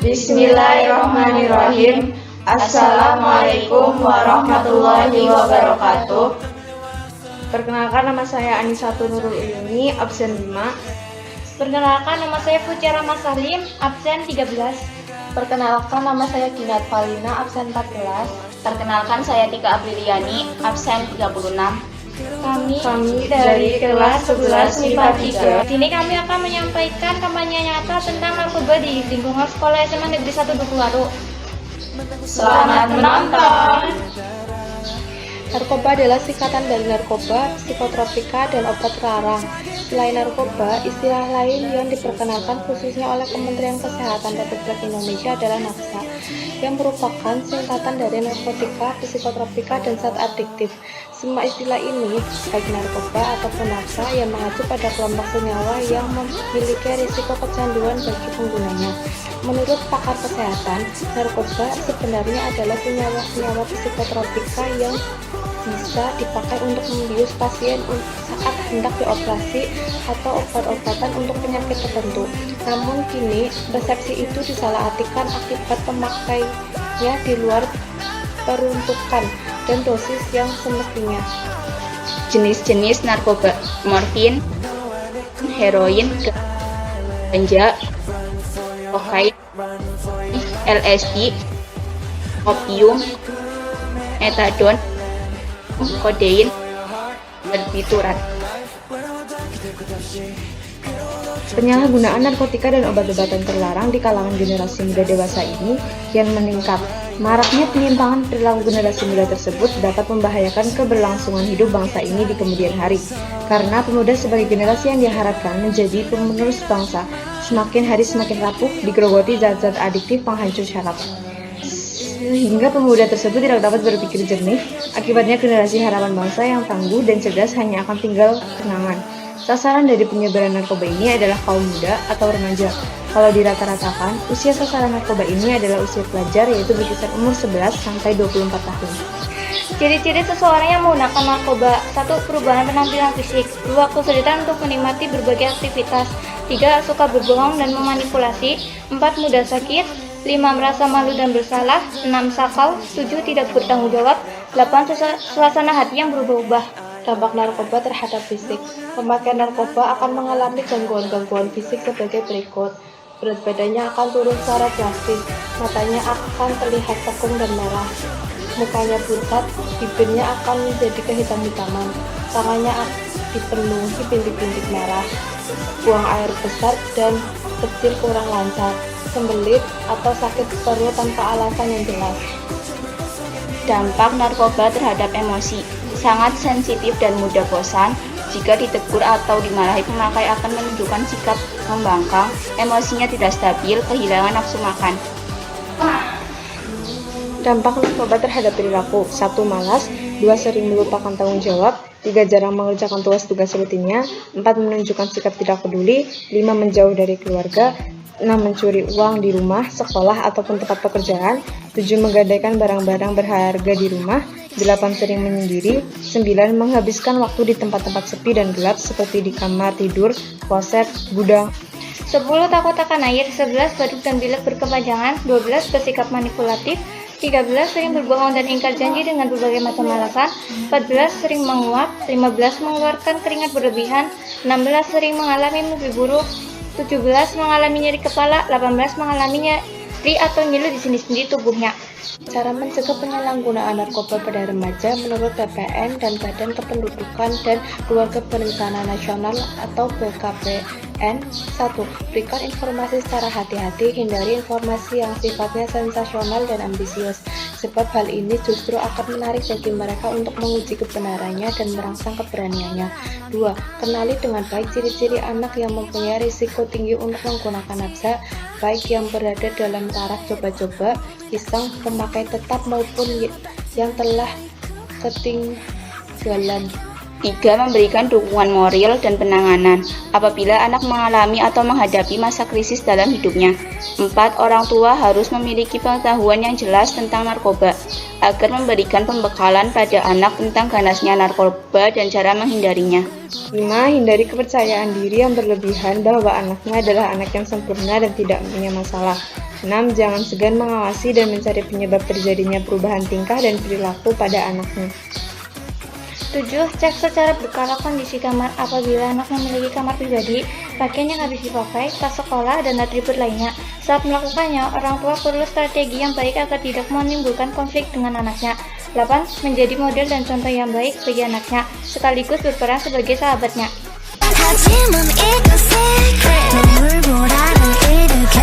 Bismillahirrahmanirrahim. Assalamualaikum warahmatullahi wabarakatuh. Perkenalkan, nama saya Anisatul Nurul Ilmi, absen 5. Perkenalkan, nama saya Fuciara Masalim, absen 13. Perkenalkan, nama saya Kinat Valina, absen 14. Perkenalkan, saya Tika Apriliani, absen 36. Kami dari kelas 11 MIPA 3. Di sini kami akan menyampaikan kampanye nyata tentang narkoba di lingkungan sekolah SMA Negeri 1 Dukuh. Selamat menonton. Narkoba adalah singkatan dari narkoba, psikotropika, dan obat terlarang. Selain narkoba, istilah lain yang diperkenalkan khususnya oleh Kementerian Kesehatan Republik Indonesia adalah NAPSA, yang merupakan singkatan dari narkotika, psikotropika, dan zat adiktif. Semua istilah ini, baik narkoba ataupun NAPSA, yang mengacu pada kelompok senyawa yang memiliki risiko kecanduan bagi penggunanya. Menurut pakar kesehatan, narkoba sebenarnya adalah senyawa-senyawa psikotropika yang bisa dipakai untuk membius pasien saat hendak dioperasi atau obat-obatan untuk penyakit tertentu. Namun kini, resepsi itu disalahartikan akibat pemakainya di luar peruntukan dan dosis yang semestinya. Jenis-jenis narkoba: morfin, heroin, ganja, kokain, LSD, opium, metadon, kodein, barbiturat. Penyalahgunaan narkotika dan obat-obatan terlarang di kalangan generasi muda dewasa ini kian meningkat. Maraknya penyimpangan perilaku generasi muda tersebut dapat membahayakan keberlangsungan hidup bangsa ini di kemudian hari. Karena pemuda sebagai generasi yang diharapkan menjadi penerus bangsa, semakin hari semakin rapuh, digerogoti zat-zat adiktif penghancur syaraf. Sehingga pemuda tersebut tidak dapat berpikir jernih. Akibatnya generasi harapan bangsa yang tangguh dan cerdas hanya akan tinggal kenangan. Sasaran dari penyebaran narkoba ini adalah kaum muda atau remaja. Kalau dirata-ratakan, usia sasaran narkoba ini adalah usia pelajar, yaitu berkisar umur 11 sampai 24 tahun. Ciri-ciri seseorang yang menggunakan narkoba: 1. Perubahan penampilan fisik. 2. Kesulitan untuk menikmati berbagai aktivitas. 3. Suka berbohong dan memanipulasi. 4. Mudah sakit. 5. Merasa malu dan bersalah. 6. Sakau. 7. Tidak bertanggung jawab. 8. Suasana hati yang berubah-ubah. Dampak narkoba terhadap fisik. Pemakaian narkoba akan mengalami gangguan-gangguan fisik sebagai berikut. Berat badannya akan turun secara drastis, matanya akan terlihat tekung dan merah, mukanya pucat, bibirnya akan menjadi kehitam-hitaman, tangannya dipenuhi bintik-bintik merah, buang air besar dan kecil kurang lancar, sembelit atau sakit perut tanpa alasan yang jelas. Dampak narkoba terhadap emosi: sangat sensitif dan mudah bosan. Jika ditegur atau dimarahi, pemakai akan menunjukkan sikap membangkang, emosinya tidak stabil, kehilangan nafsu makan. Dampak narkoba terhadap perilaku: 1. Malas. 2. Sering melupakan tanggung jawab. 3. Jarang mengerjakan tugas-tugas rutinnya. 4. Menunjukkan sikap tidak peduli. 5. Menjauh dari keluarga. 6. Mencuri uang di rumah, sekolah, ataupun tempat pekerjaan. 7. Menggadaikan barang-barang berharga di rumah. 8. Sering menyendiri. 9. Menghabiskan waktu di tempat-tempat sepi dan gelap seperti di kamar tidur, kloset, gudang. 10. Takut akan air. 11. Batuk dan pilek berkepanjangan. 12. Bersikap manipulatif. 13. Sering berbohong dan ingkar janji dengan berbagai macam alasan. 14. Sering menguap. 15. Mengeluarkan keringat berlebihan. 16. Sering mengalami mimpi buruk. 17. Mengalami nyeri kepala. 18. Mengalami nyeri atau ngilu di sendi-sendi tubuhnya. Cara mencegah penyalahgunaan narkoba pada remaja menurut BPN dan Badan Kependudukan dan Keluarga Berencana Nasional atau BKPN. 1. Berikan informasi secara hati-hati, hindari informasi yang sifatnya sensasional dan ambisius, sebab hal ini justru akan menarik bagi mereka untuk menguji kebenarannya dan merangsang keberaniannya. 2. Kenali dengan baik ciri-ciri anak yang mempunyai risiko tinggi untuk menggunakan nafsa, baik yang berada dalam taraf coba-coba, iseng, pemakai tetap maupun yang telah ketinggalan. 3. Memberikan dukungan moral dan penanganan apabila anak mengalami atau menghadapi masa krisis dalam hidupnya. 4. Orang tua harus memiliki pengetahuan yang jelas tentang narkoba agar memberikan pembekalan pada anak tentang ganasnya narkoba dan cara menghindarinya. 5. Hindari kepercayaan diri yang berlebihan bahwa anaknya adalah anak yang sempurna dan tidak punya masalah. 6. Jangan segan mengawasi dan mencari penyebab terjadinya perubahan tingkah dan perilaku pada anaknya. 7. Cek secara berkala kondisi kamar. Apabila anak memiliki kamar pribadi, pakaian yang habis dipakai, tas sekolah, dan atribut lainnya. Saat melakukannya, orang tua perlu strategi yang baik agar tidak menimbulkan konflik dengan anaknya. 8. Menjadi model dan contoh yang baik bagi anaknya, sekaligus berperan sebagai sahabatnya. 하지만 이건 secret 눈물보다는 이득